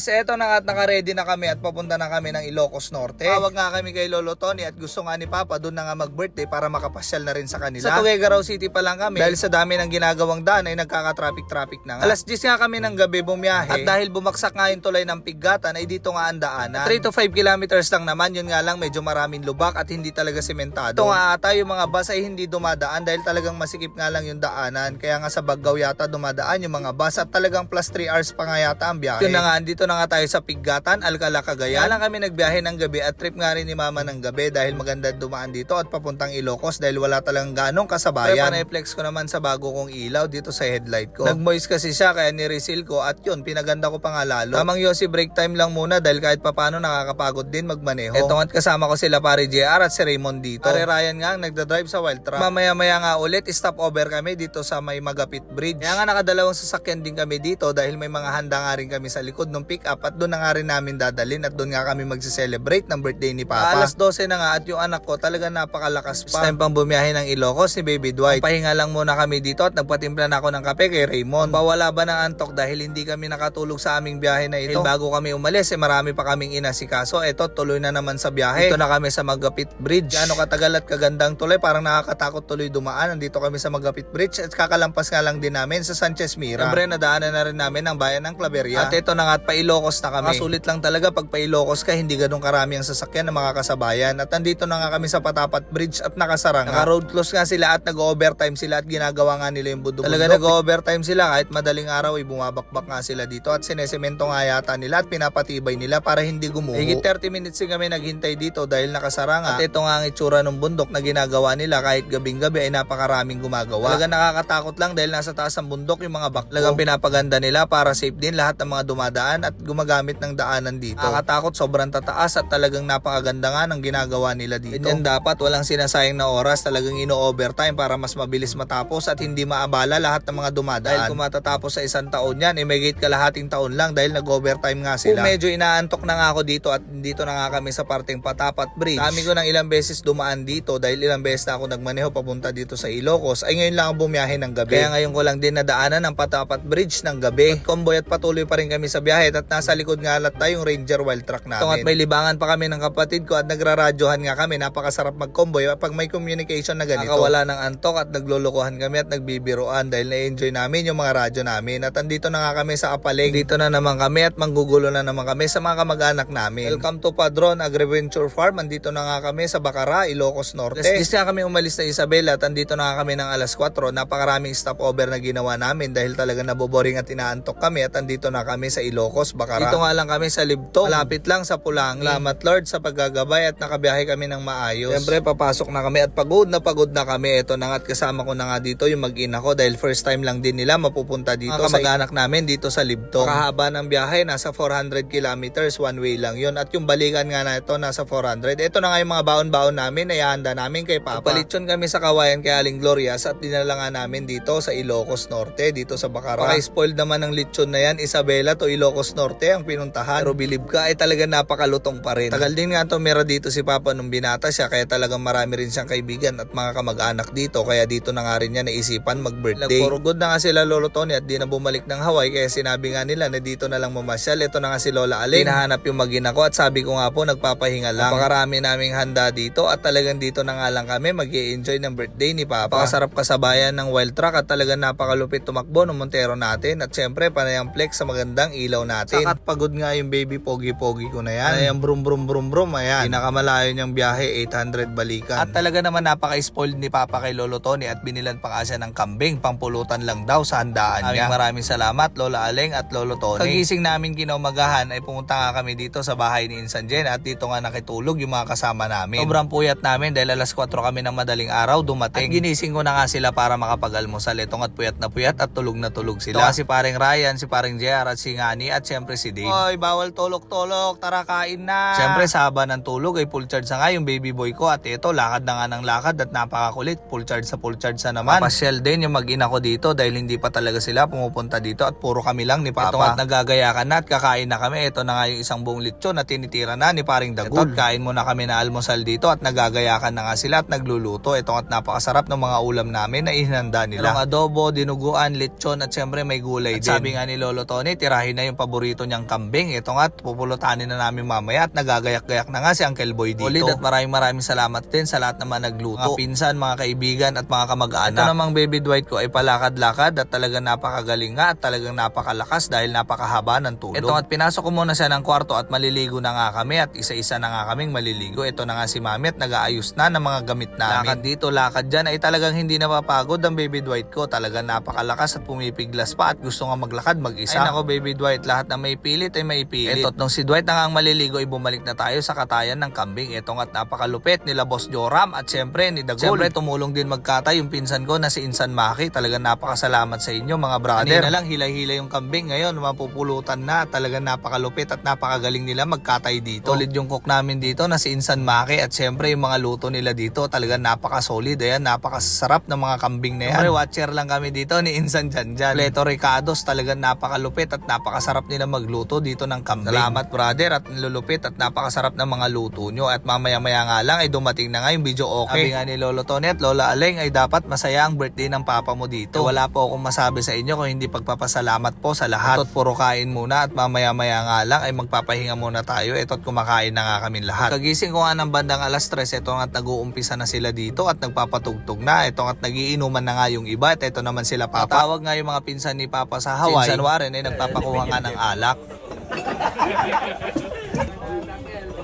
guys, eto na at naka-ready na kami at papunta na kami ng Ilocos Norte. Tawag nga kami kay Lolo Tony at gusto nga ni Papa doon na nga mag-birthday para makapasyal na rin sa kanila. Sa Tuguegarao City pa lang kami dahil sa dami ng ginagawang daan ay nagkaka-traffic nga. Alas 10 nga kami ng gabi bumiyahe at dahil bumagsak nga yung tulay ng Pigatan ay dito nga ang daanan. 3 to 5 kilometers lang naman, yun nga lang medyo maraming lubak at hindi talaga sementado. Ito nga ata yung mga bus ay hindi dumadaan dahil talagang masikip nga lang yung daanan. Kaya nga sa Baggaw yata dumadaan yung mga bus at talagang plus 3 hours pa nga yata ang biyahe. Yun na nga, andito na nga tayo sa Pigatan, Alcala, Cagayan. Kaya lang kami nagbiyahe ng gabi at trip nga rin ni Mama ng gabi dahil maganda dumaan dito at papuntang Ilocos dahil wala talagang ganong kasabayan. Pero pa-reflex ko naman sa bago kong ilaw dito sa headlight ko. Nag-moist kasi siya kaya ni-reseal ko at yun, pinaganda ko pa nga lalo. Tamang Yossi break time lang muna dahil kahit papano nakakapagod din magmaneho. Eto nga't kasama ko sila pare JR at si Raymond dito. Pare Ryan nga ang nagdadrive sa Wild Truck. Mamaya-maya nga ulit, stop over kami dito sa may Magapit Bridge. Kaya nga nakadalawang sasakyan din kami dito dahil may mga handa nga rin kami sa likod ng pick up at doon na nga rin namin dadalhin at doon nga kami magse-celebrate ng birthday ni Papa. Alas 12 na nga at yung anak ko talaga napakalakas pa. Time pang bumiyahe ng Ilocos ni Baby Dwight. Pahinga lang muna kami dito at nagpatimpla na ako ng kape kay Raymond. Pawala ba ng antok dahil hindi kami nakatulog sa aming biyahe na ito. Bago kami umalis marami pa kaming inasikaso. Eto tuloy na naman sa biyahe. Dito na kami sa Magapit Bridge. Gaano katagal at kagandang tuloy, parang nakakatakot tuloy dumaan. Nandito kami sa Magapit Bridge at kakalampas nga lang din namin sa Sanchez Mira. Siyempre nadaanan na rin namin ang bayan ng Claveria. At ito na nga at pa-Ilocos na kami. Masulit lang talaga pag pa-Ilocos ka, hindi ganun karami ang sasakyan ng mga kasabayan. At nandito na nga kami sa Patapat Bridge at nakasara nga. Naka-road close nga sila at nag-overtime sila at ginagawa nga nila yung bundok. Talaga nag-overtime sila kahit madaling araw ay bumabakbak nga sila dito at sinesemento nga yata nila at pinapatibay nila para hindi gumuho. Higit 30 minutes din kami naghintay dito dahil nakasara nga. At ito nga ang itsura ng bundok na ginagawa nila kahit gabing-gabi ay napakaraming gumagawa. Talaga nakakatakot lang dahil nasa taas ng bundok yung mga baklo. Talagang pinapaganda nila para safe din lahat ng mga dumadaan at gumagamit ng daanan dito. Nakakatakot, sobrang tataas at talagang napakaganda nga ng ginagawa nila dito. Ganyan dapat, walang sinasayang na oras, talagang ino-overtime para mas mabilis matapos at hindi maabala lahat ng mga dumadaan. Dahil kung matatapos sa isang taon yan, may gate kalahating taon lang dahil nag-overtime nga sila. Kung medyo inaantok na nga ako dito at dito na nga kami sa parteng Patapat Bridge. Kami ko ng ilang beses dumaan dito dahil ilang beses na ako nagmaneho papunta dito sa Ilocos ay ngayon lang ako bumiyahe ng gabi. Kaya ngayon ko lang din nadaanan ng Patapat Bridge ng gabi. At convoy at patuloy pa rin kami sa biyahe at nasa likod nga lahat tayong Ranger Wild Truck namin. At may libangan pa kami ng kapatid ko at nagraradyohan nga kami. Napakasarap mag-convoy pag may communication na ganito. Nakawala ng antok at naglulukuhan kami at nagbibiruan dahil na-enjoy namin yung mga radyo namin. At andito na nga kami sa Apaling. Dito na naman kami at manggugulo na naman kami sa mga kamag-anak namin. Welcome to Padron Agriventure Farm. Andito na nga kami sa Bacara, Ilocos Norte. Alas 10 nga kami umalis na Isabela at andito na nga kami ng alas 4. Napakaraming stopover na ginawa namin dahil talaga naboboring at inaantok kami at andito na kami sa Ilocos, Bacara. Dito nga lang kami sa Libtong. Malapit lang sa Pulangin. Salamat Lord sa paggagabay at nakabiyahe kami ng maayos. Siyempre papasok na kami at pagod na kami. Ito na nga at kasama ko na nga dito yung mag-ina ko dahil first time lang din nila mapupunta dito sa kamag-anak namin dito sa Libtong. Kahaba ng biyahe, nasa 400 kilometers, one way lang yun. At yung balikan nga na ito, nasa 400. Ito na nga yung mga baon-baon namin na ihanda namin kay Papa. Palitsyon kami sa Kawayan kay Aling Glorias at dinala nga namin dito sa Ilocos Norte, dito sa Bacara. Paka-spoiled naman ng lechon na yan, Isabela to Ilocos Norte ang pinuntahan. Pero believe ka, ay talaga napakalutong pa rin. Tagal din nga to mera dito si Papa nung binata siya, kaya talagang marami rin siyang kaibigan at mga kamag-anak dito. Kaya dito na nga rin niya naisipan mag-birthday. For good na nga sila Lolo Tony at di na bumalik ng Hawaii kaya sinabi nga nila na dito na lang mamasyal. Ito na nga si Lola Aling. Hinahanap yung mag-ina ko at sabi ko nga po nagpapahinga lang. Napakarami naming handa dito at talagang dito na nga lang kami mag-i-enjoy ng birthday ni Papa. Pakasarap kasabayan ng Wild Truck at talagang napakalupit tumakbo ng Montero natin at syempre panayang flex sa magandang ilaw natin. Sakat pagod nga yung baby pogi-pogi ko na yan. Panayang brum brum brum brum, ayan. Pinakamalayo niyang biyahe 800 balikan. At talaga naman napaka-spoiled ni Papa kay Lolo Tony at binilan pa kasi ng kambing, pangpulutan lang daw sa handaan niya. Maraming salamat Lola Aling at Lolo Tony. Kagising namin kinaumagahan ay pumunta nga kami dito sa bahay ni Insan Jen at dito nga nakitulog yung mga kasama namin. Sobrang puyat namin dahil alas 4 kami ng madaling araw dumating. At ginising ko na nga sila para makapag-almusal. Ito nga't puyat at tulog na tulog sila. Ito si paring Ryan, si paring JR at si Ngani at syempre si Dave. Oy, bawal tulog-tulog, tara kain na. Syempre sa haba ng tulog ay full charge na nga yung baby boy ko at ito lakad na nga ng lakad at napakakulit. Full charge sa naman. Pasyal din yung mag-ina ko dito dahil hindi pa talaga sila pumupunta dito at puro kami lang ni Papa. Ito nga't nagagayakan na at kakain na kami. Ito na nga yung isang buong lechon na tinitira na ni paring Dagul. Ito, kain muna kami na almusal dito at nagagayakan na nga sila at nagluluto. Ito nga't napakasarap ng mga ulam namin na ihinanda nila. Adobo, dinuguan, lechon at syempre may gulay din. Sabi nga ni Lolo Tony, tirahin na yung paborito paborito niyang kambing. Ito nga, pupulutanin na namin mamaya at nagagayak-gayak na nga si Uncle Boy dito. Ulit at maraming salamat din sa lahat naman nagluto. Mga pinsan, mga kaibigan at mga kamag-anak. Ito namang baby Dwight ko ay palakad-lakad at talagang napakagaling nga at talagang napakalakas dahil napakahaba ng tulog. Ito at pinasok ko muna siya ng kwarto at maliligo na nga kami at isa-isa na nga kaming maliligo. Ito na nga si Mami at nag-aayos na ng mga gamit namin. Lakad dito, lakad dyan ay talagang hindi napapagod ang baby Dwight ko. Talagang napakalakas at pumipiglas pa at gusto nga maglakad mag-isa. Ay nako baby Dwight, lahat na may pilit ay may pilit. Ito nung si Dwight na nga ang maliligo ay bumalik na tayo sa katayan ng kambing. Ito nga't napakalupit nila Boss Joram at syempre ni Dagol. Syempre tumulong din magkatay yung pinsan ko na si Insan Maki. Talagang napakasalamat sa inyo mga brother. Kanina lang hilay-hilay yung kambing, ngayon mapupulutan na. Talagang napakalupit at napakagaling nila magkatay dito. Solid yung cook namin dito na si Insan Maki at syempre yung mga luto nila dito talagang napakasolid. Ayan, napakasarap ng mga kambing na yan. Syempre watcher lang kami dito ni Insan Janjan. Pleto Ricados, talagang napakalupit at napakasarap nila magluto dito ng kambing. Salamat brother at nilulupit at napakasarap ng mga luto nyo. At mamaya-maya nga lang ay dumating na nga yung video okay. Sabi nga ni Lolo Tony at Lola Aleng ay dapat masaya ang birthday ng papa mo dito. Wala po akong masabi sa inyo kung hindi pagpapasalamat po sa lahat. Ito't puro kain muna at mamaya-maya nga lang ay magpapahinga muna tayo. Ito't kumakain na nga kami lahat. Kagising ko nga ng bandang alas 3, ito nga't nag-uumpisa na sila dito at nagpapatugtog na. Ito nga't nagiinuman na nga yung iba at ito naman sila papa. Tawag nga yung mga pinsan ni papa sa Hawaii. Pinsan Warren ay nagpapakuha nga ng alak.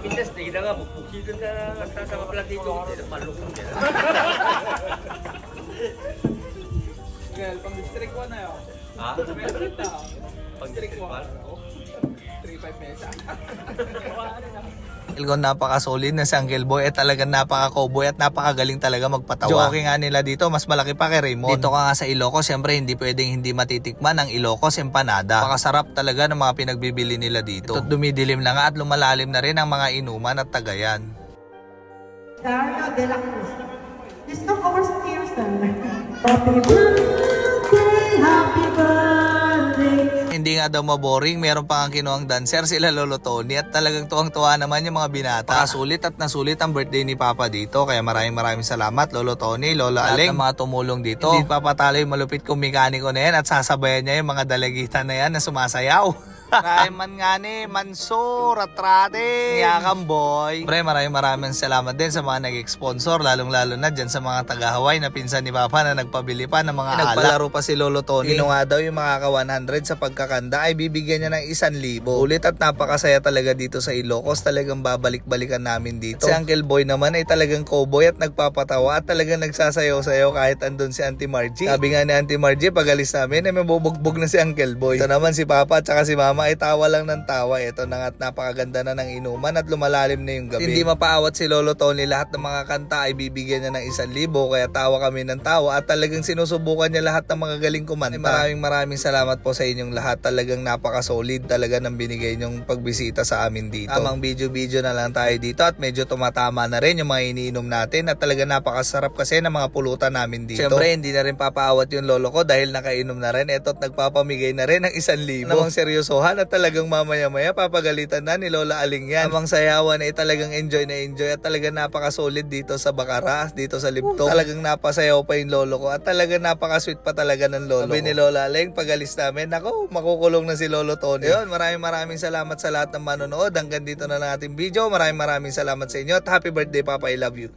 Pintas, tigil na nga, bukidon na sa platito. Malukong yan. Girl, pang district 1 na yun. Ha? Pang district 1. 3-5 mesa. Ilgon napaka-solid na si Uncle Boy at talagang napaka-cowboy at napakagaling talaga magpatawa. Joke nga nila dito, mas malaki pa kay Raymond. Dito ka nga sa Ilocos, siyempre hindi pwedeng hindi matitikman ang Ilocos empanada. Napakasarap talaga ng mga pinagbibili nila dito. Ito't dumidilim na nga at lumalalim na rin ang mga inuman at tagayan. Dario de la Cruz. This song our Pearson. Happy birthday, happy birthday. Hindi nga daw maboring, meron pa nga kinuhang dancer sila Lolo Tony at talagang tuwang-tuwa naman yung mga binata. Pakasulit at nasulit ang birthday ni Papa dito, kaya maraming salamat Lolo Tony, Lola Aleng, mga tumulong dito. Hindi papatalo yung malupit kong mekaniko na yan at sasabayan niya yung mga dalagitan na yan na sumasayaw. Rayman nga ni Mansur at Rade Yakam Boy. Pre, maraming salamat din sa mga nag-sponsor, lalong-lalo na dyan sa mga taga-Hawaii na pinsan ni Papa na nagpabili pa ng mga alak. Nagpalaro pa si Lolo Tony. Ino nga daw yung makaka 100 sa pagkakanda ay bibigyan niya ng 1,000. Ulit at napakasaya talaga dito sa Ilocos. Talagang babalik-balikan namin dito. Si Uncle Boy naman ay talagang cowboy at nagpapatawa at talagang nagsasayaw-sayaw kahit andun si Auntie Margie. Sabi nga ni Auntie Margie, pagalis namin ay mabubugbog na si Uncle Boy. Ito naman si Papa at saka si Mama ay tawa lang ng tawa. Ito na nga't napakaganda na ng inuman at lumalalim na yung gabi. Hindi mapaawat si Lolo Tony, lahat ng mga kanta ay bibigyan niya ng 1,000 kaya tawa kami ng tawa at talagang sinusubukan niya lahat ng mga galing kumanta. Maraming salamat po sa inyong lahat. Talagang napaka-solid talaga ng binigay niyong pagbisita sa amin dito. Tamang video na lang tayo dito at medyo tumatama na rin yung mga iniinom natin at talagang napakasarap kasi ng mga pulutan namin dito. Siyempre hindi na rin papaawat yung lolo ko dahil nakainom na rin. Eto't nagpapamigay na rin ng 1,000. Namang seryosohan at talagang mamaya-maya papagalitan na ni Lola Aling yan. Namang sayawan ay talagang enjoy at talagang napaka-solid dito sa Bacara, dito sa Libtong. Talagang napasayaw pa yung lolo ko at talagang napaka-sweet pa talaga ng lolo. Sabi ni Lola Aling, pagalis namin, nako, makukulong na si Lolo Tony. Yun, maraming salamat sa lahat ng manonood. Hanggang dito na lang ating video. Maraming salamat sa inyo at happy birthday Papa, I love you.